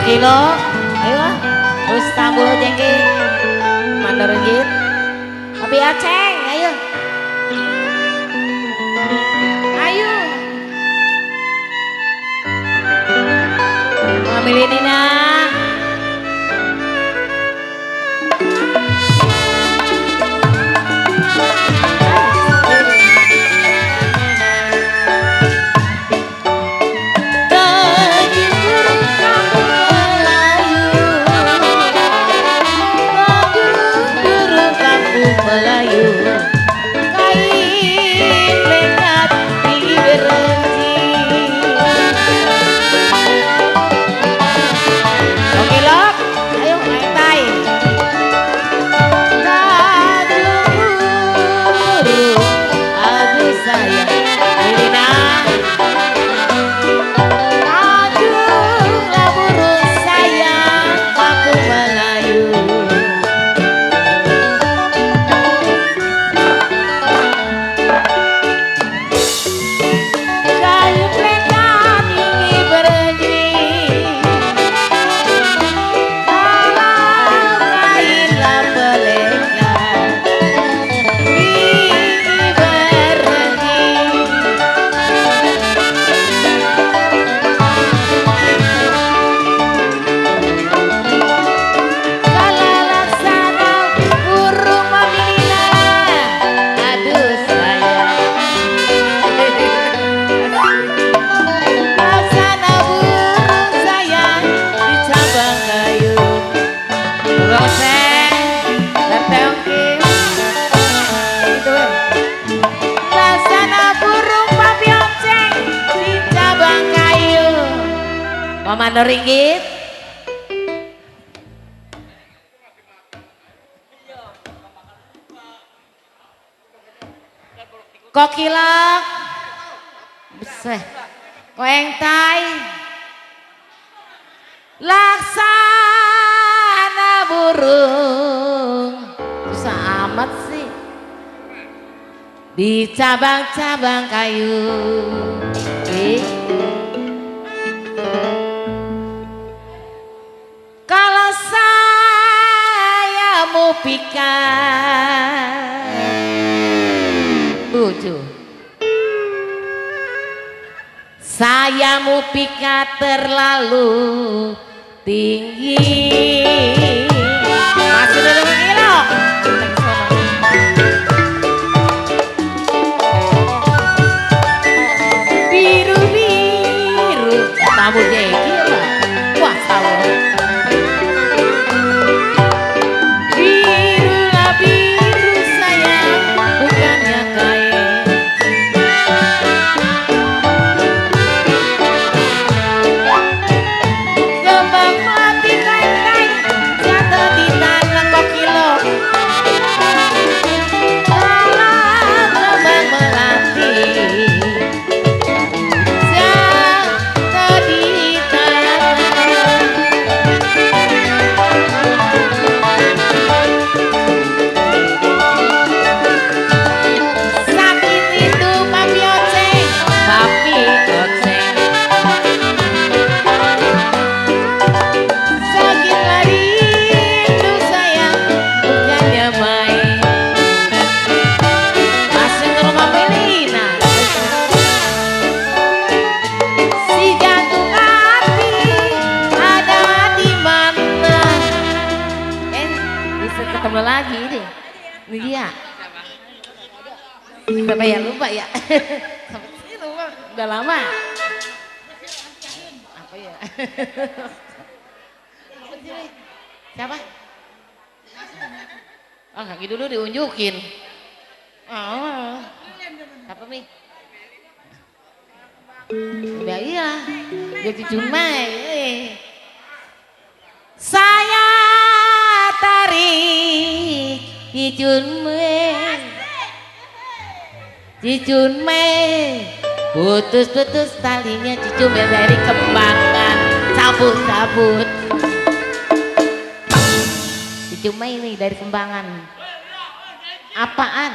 kilo, ayo terus tambul jengki mandor ringgit tapi aceng ayo ayo ambil ini nah Mandor ringgit kokilak beseh koeng tai laksana burung susah amat sih di cabang-cabang kayu kalau saya mau pikat buju saya mau pikat terlalu tinggi masih dulu kilo biru-biru tamu jeki lah wah sawah lagi deh ini dia berapa ya lupa ya sampai sini lupa udah lama apa ya siapa oh kaki dulu diunjukin oh apa nih udah iya jadi cuma saya tarik Cicun me putus-putus talinya Cicume dari kembangan cabut-cabut Cicume ini dari kembangan apaan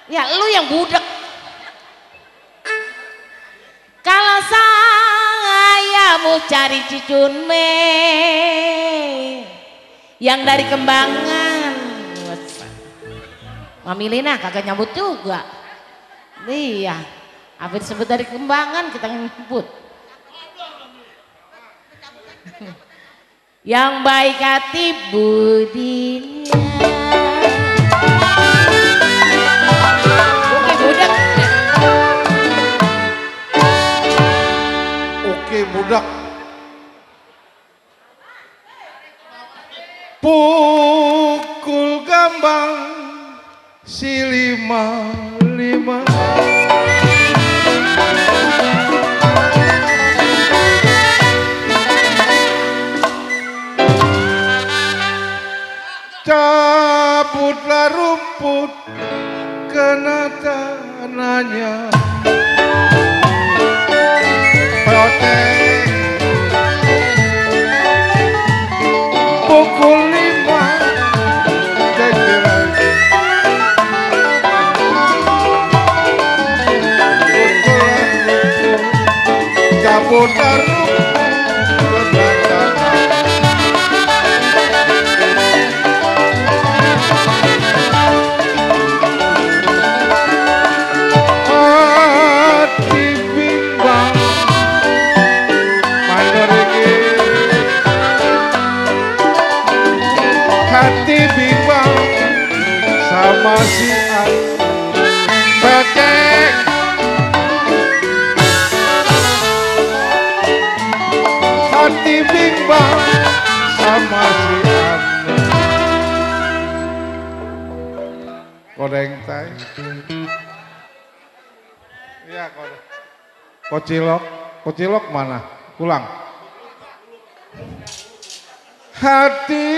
ya lu yang budek kalau saya mau cari Cicun me yang dari Kembangan. Mami Lina kagak nyambut juga. Iya, apa disebut dari Kembangan kita nyebut. Yang baik hati budinya. Oke budak. Oke budak. Pukul gambang si lima. Cabutlah rumput kena tanahnya. Protek pukul 5 jejeran. Cabutlah rumput kena tanahnya. Hati bimbang sama si Becek. Hati bimbang sama si Kodeng tay. Iya kodeng. Kocilok mana? Pulang. Hati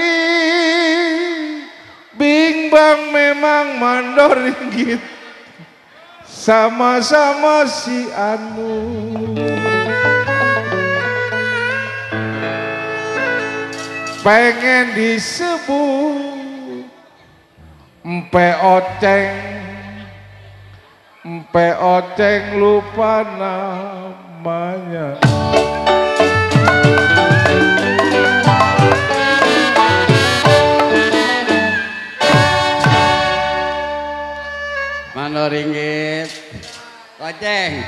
bimbang memang mandoringgit sama-sama si Anu. Pengen disebut Mpe Oceng lupa namanya. Mandoringgit Oceng.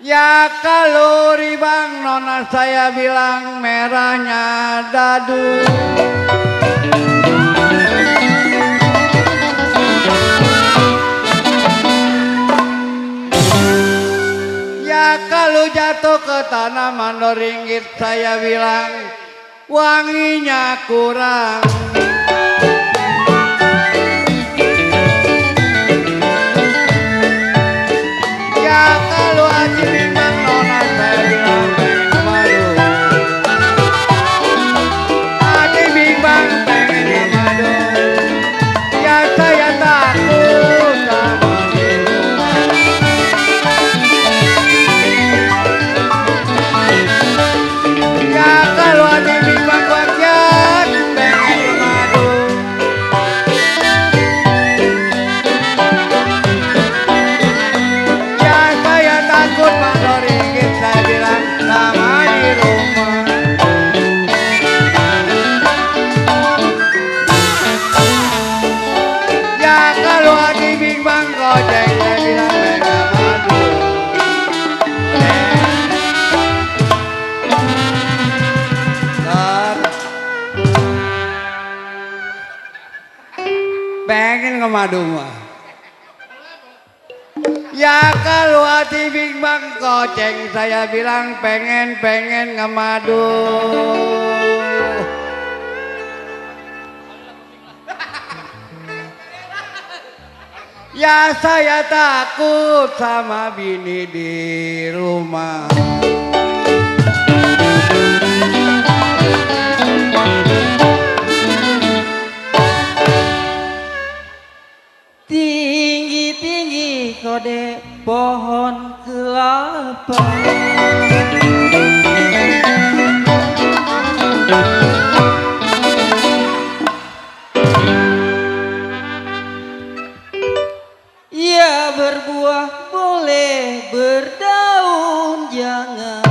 Ya kalori bang nona saya bilang merahnya dadu. Ya kalau jatuh ke tanah Mandoringgit saya bilang wanginya kurang. Kalau Haji bimbang nona saya bilang pengen kemadu. Haji bimbang pengen kemadu. Ya saya takut sama minuman. Ya kalau Haji bimbang bagian pengen kemadu. Takut Mandoringgit saya bilang lama di rumah. Ya kalau Haji bimbang Oceng saya bilang mereka madu. Pengen ke madu mah. Ya kalau hati bimbang Oceng saya bilang pengen ngemadu. Ya saya takut sama bini di rumah. Tinggi-tinggi kode pohon kelapa. Ia berbuah boleh, berdaun jangan.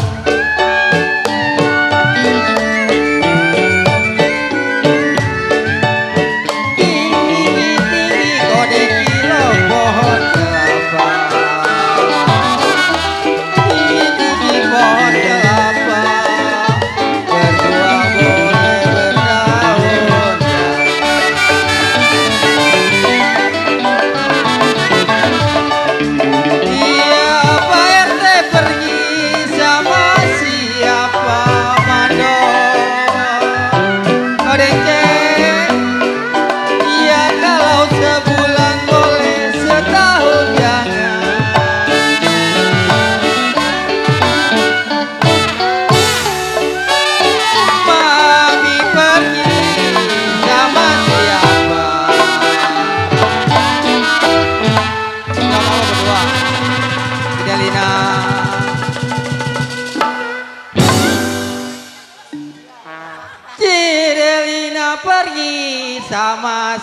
sama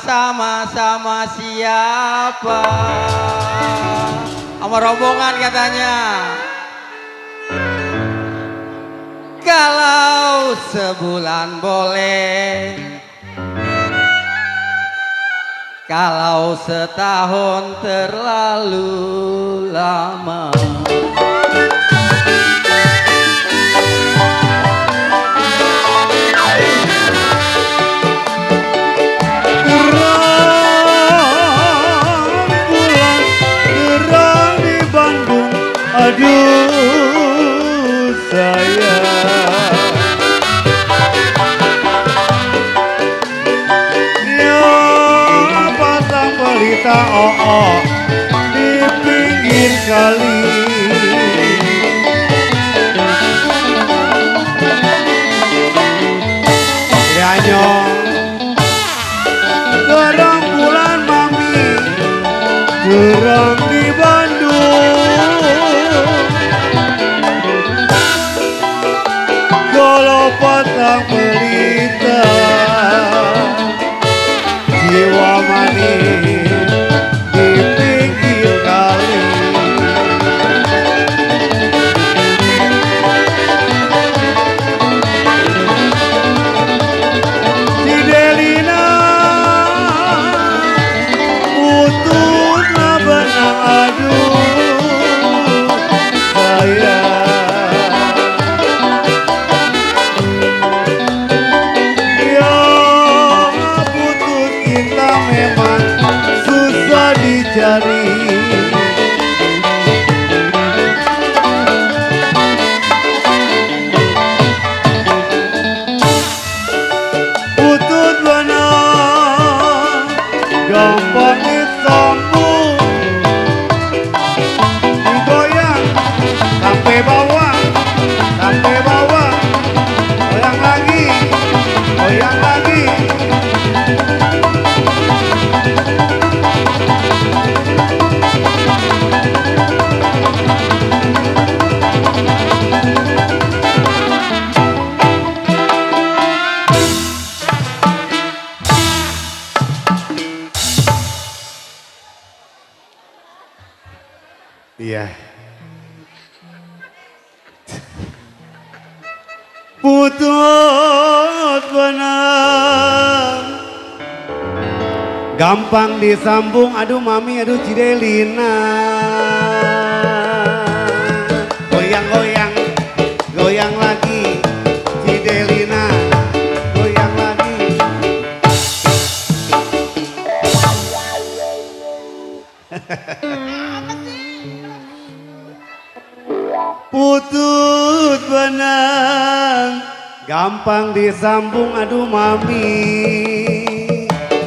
siapa? Sama rombongan katanya. Kalau sebulan boleh, kalau setahun terlalu lama. Aduh sayang, ya pasang pelita di pinggir kali. Ya nyong, gerang bulan mami, gerang di Bandung. Kalau patang pelita jiwa manis di pinggir kali. Si Delina putuslah benang aduh sayang. Dicari putut benang gampang disambung, digoyang sampai bawah, goyang lagi, goyang lagi. Iya. Putut benang gampang disambung, aduh mami, aduh Cidelina. Goyang-goyang, goyang lagi, Cidelina, goyang lagi. Putut benang gampang disambung, aduh mami.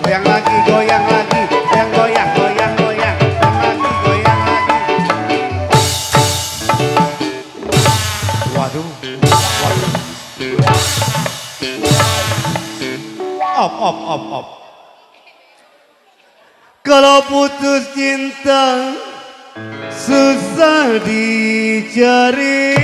Goyang lagi, goyang lagi, goyang, goyang, goyang, goyang, lagi, goyang lagi. Waduh, waduh. Op. Kalau putus cinta susah dicari.